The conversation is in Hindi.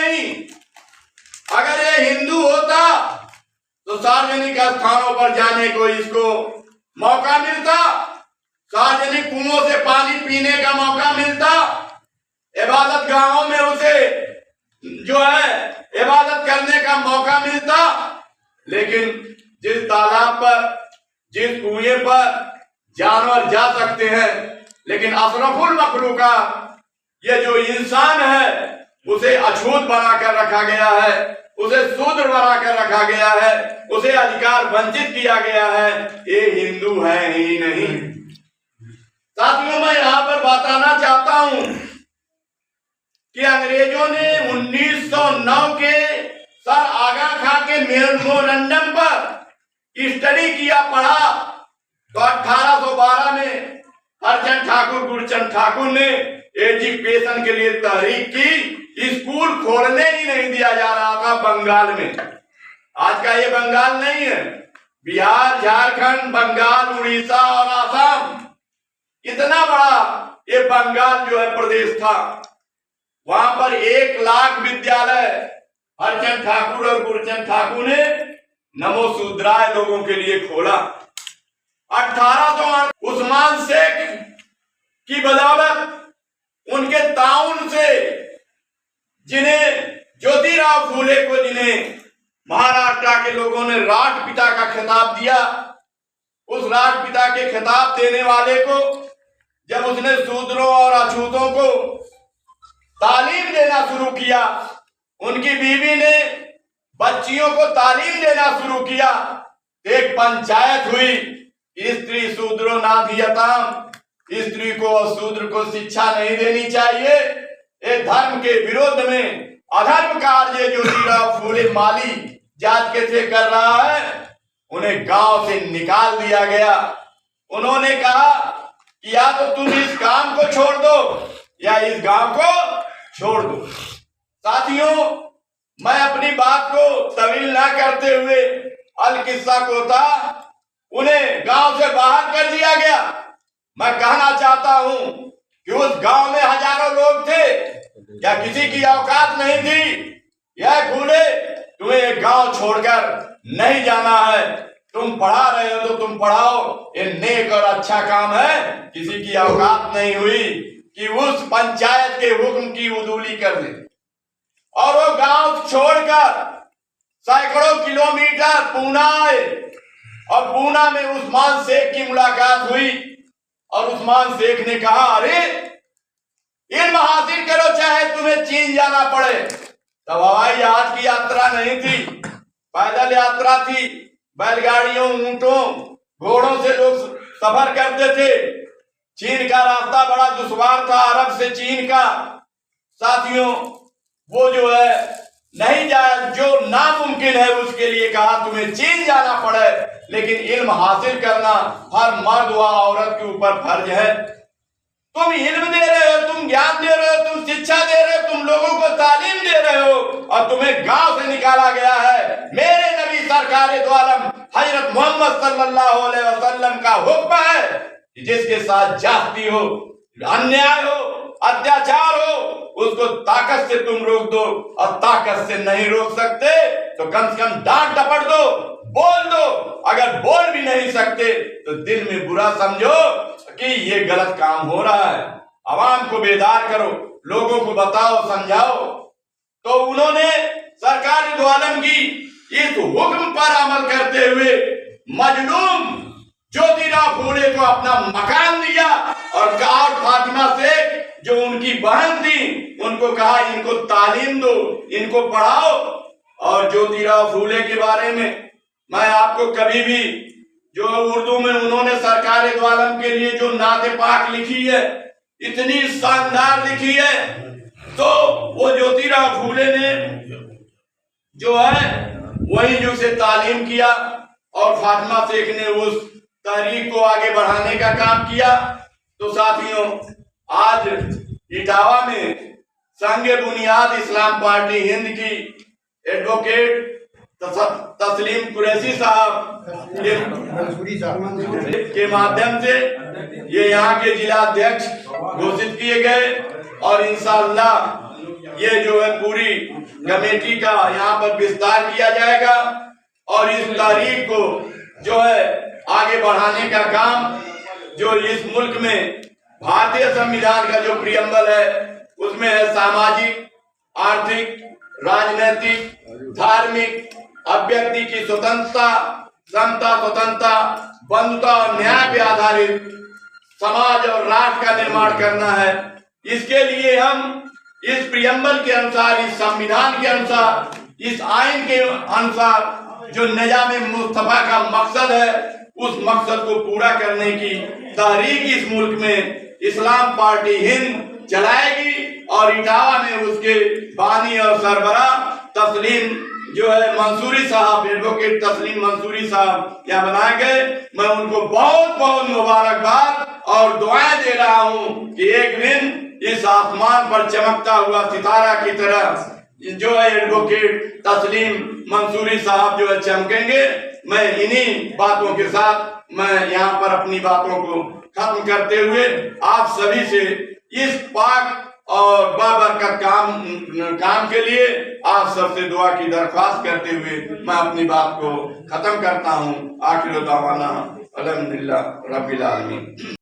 नहीं। अगर ये हिंदू होता तो सार्वजनिक स्थानों पर जाने को इसको मौका मिलता, सार्वजनिक कुओं से पानी पीने का मौका मिलता, इबादत गाहों में उसे जो है इबादत करने का मौका मिलता। लेकिन जिस तालाब पर, जिस कुएं पर जानवर जा सकते हैं, लेकिन अशरफुल मखलूका ये जो इंसान है उसे अछूत बनाकर रखा गया है, उसे शूद्र बनाकर रखा गया है, उसे अधिकार वंचित किया गया है। ये हिंदू है ही नहीं। साथियों, मैं यहाँ पर बताना चाहता हूँ कि अंग्रेजों ने 1909 के सर आगा खां के मेमोरेंडम पर स्टडी किया, पढ़ा, तो 1812 में हरचंद ठाकुर गुरचंद ठाकुर ने एजुकेशन के लिए तहरीक की। स्कूल खोलने ही नहीं दिया जा रहा था बंगाल में। आज का ये बंगाल नहीं है, बिहार, झारखंड, बंगाल, उड़ीसा और आसाम, इतना बड़ा ये बंगाल जो है प्रदेश था। वहां पर 1 लाख विद्यालय हरचंद ठाकुर और गुरचंद ठाकुर ने नमो शूद्राय लोगों के लिए खोला। 1808 उस्मान शेख की बदौलत, उनके ताउन से, जिन्हें ज्योतिराव फूले को, जिन्हें महाराष्ट्र के लोगों ने राष्ट्रपिता का खिताब दिया, उस राष्ट्रपिता के खिताब देने वाले को जब उसने शूद्रों और अछूतों को तालीम देना शुरू किया, उनकी बीवी ने बच्चियों को तालीम देना शुरू किया, एक पंचायत हुई, स्त्री शूद्रो नाधियताम, स्त्री को और शूद्र को शिक्षा नहीं देनी चाहिए। एक धर्म के विरोध में अधर्म कार्य ज्योतिराव फूले माली जात के थे कर रहा है, उन्हें गांव से निकाल दिया गया। उन्होंने कहा कि या तो तुम इस काम को छोड़ दो या इस गांव को छोड़ दो। साथियों, मैं अपनी बात को तवील ना करते हुए अल किस्सा को था, उन्हें गांव से बाहर कर दिया गया। मैं कहना चाहता हूं कि उस गांव में हजारों लोग थे, क्या किसी की औकात नहीं थी? यह फूले, तुम्हें एक गांव छोड़कर नहीं जाना है, तुम पढ़ा रहे हो तो तुम पढ़ाओ, ये नेक और अच्छा काम है। किसी की औकात नहीं हुई कि उस पंचायत के हुक्म की उदूली कर दे, और वो गांव छोड़कर सैकड़ों किलोमीटर पूना आए, और पूना में उस्मान शेख की मुलाकात हुई, और उस्मान शेख ने कहा, अरे इल्म हासिल करो चाहे तुम्हें चीन जाना पड़े। तब हवाई जहाज की यात्रा नहीं थी, पैदल यात्रा थी, बैलगाड़ियों, ऊंटों, घोड़ों से लोग सफर करते थे। चीन का रास्ता बड़ा दुश्वार था, अरब से चीन का। साथियों, वो जो है नहीं जाए, जो नामुमकिन है उसके लिए कहा तुम्हें चीन जाना पड़े, लेकिन इल्म हासिल करना हर मर्द व औरत के ऊपर फर्ज है। तुम इल्म दे रहे हो, तुम ज्ञान दे रहे हो, तुम शिक्षा दे रहे हो, तुम लोगों को तालीम दे रहे हो, और तुम्हें गांव से निकाला गया है। मेरे नबी सरकारे दो आलम हजरत मोहम्मद सल्लल्लाहु अलैहि वसल्लम का हुक्म है कि जिसके साथ जाति हो, अन्याय हो, अत्याचार हो, उसको ताकत से तुम रोक दो, और ताकत से नहीं रोक सकते तो कम से कम डांट डपट दो, बोल दो। अगर बोल भी नहीं सकते तो दिल में बुरा समझो कि ये गलत काम हो रहा है, आवाम को बेदार करो, लोगों को बताओ, समझाओ। तो उन्होंने सरकार दो आलम की इस हुक्म पर अमल करते हुए मजलूम ज्योतिराव फूले को अपना मकान दिया, और फातिमा शेख जो उनकी बहन थी, उनको कहा इनको तालीम दो, इनको पढ़ाओ। और ज्योतिराव फूले के बारे में मैं आपको कभी भी, जो उर्दू में उन्होंने सरकार दो आलम के लिए जो नाते पाक लिखी है, इतनी शानदार लिखी है, तो वो ज्योतिराव फूले ने जो है वही जो से तालीम किया, और फातिमा शेख ने उस तहरीक को आगे बढ़ाने का काम किया। तो साथियों, आज इटावा में संघ बुनियाद इस्लाम पार्टी हिंद की एडवोकेट तस्लीम कुरैशी साहब के माध्यम से ये यहाँ के जिला अध्यक्ष घोषित किए गए, और इंशाअल्लाह ये जो है पूरी कमेटी का यहाँ पर विस्तार किया जाएगा और इस तारीख को जो है आगे बढ़ाने का काम जो इस मुल्क में भारतीय संविधान का जो प्रियम्बल है उसमें है सामाजिक, आर्थिक, राजनीतिक, धार्मिक, अभिव्यक्ति की स्वतंत्रता, समता, स्वतंत्रता, बंधुता और न्याय पे आधारित समाज और राष्ट्र का निर्माण करना है। इसके लिए हम इस प्रियम्बल के अनुसार, इस संविधान के अनुसार, इस आइन के अनुसार जो निजाम मुस्तफा का मकसद है उस मकसद को पूरा करने की तहरीक इस मुल्क में इस्लाम पार्टी हिंद चलाएगी और इटावा में उसके बानी और सरबराह तस्लीम जो है मंसूरी साहब, एडवोकेट तस्लीम मंसूरी साहब यहाँ बनाए गए। मैं उनको बहुत बहुत मुबारकबाद और दुआएं दे रहा हूँ कि एक दिन इस आसमान पर चमकता हुआ सितारा की तरह जो है एडवोकेट तस्लीम मंसूरी साहब जो है चमकेंगे। मैं इन्हीं बातों के साथ मैं यहाँ पर अपनी बातों को खत्म करते हुए आप सभी से इस पाक और बाबरकत काम के लिए आप सबसे दुआ की दरख्वास्त करते हुए मैं अपनी बात को खत्म करता हूँ। आखिर दावाना अल्हम्दुलिल्लाह रब्बिल आलमीन।